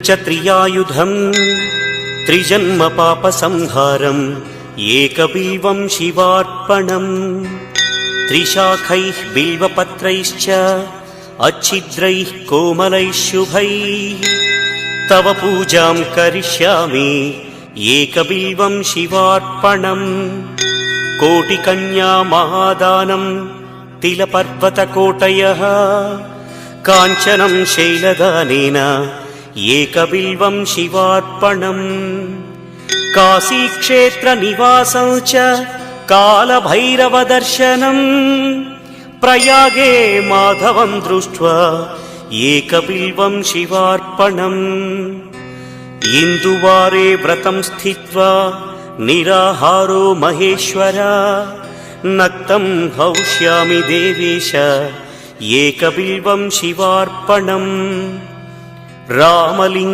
च त्रियायुधम् त्रिजन्म पापसंहारम् एकबिल्वं शिवार्पणम् त्रिशाखैः बिल्वपत्रैश्च अच्छिद्रैः कोमलैः शुभैः तव पूजां करिष्यामि एकबिल्वं शिवार्पणम् कोटिकन्या महादानं तिलपर्वतकोटयः काञ्चनं शैलदानेन एकबिल्वं शिवार्पणम् काशीक्षेत्रनिवासं च कालभैरवदर्शनम् प्रयागे माधवं दृष्ट्वा एकबिल्वं शिवार्पणम् इन्दुवारे व्रतं स्थित्वा निराहारो महेश्वर नक्तं हौष्यामि देवेश एकबिल्वं शिवार्पणम् रामलिंग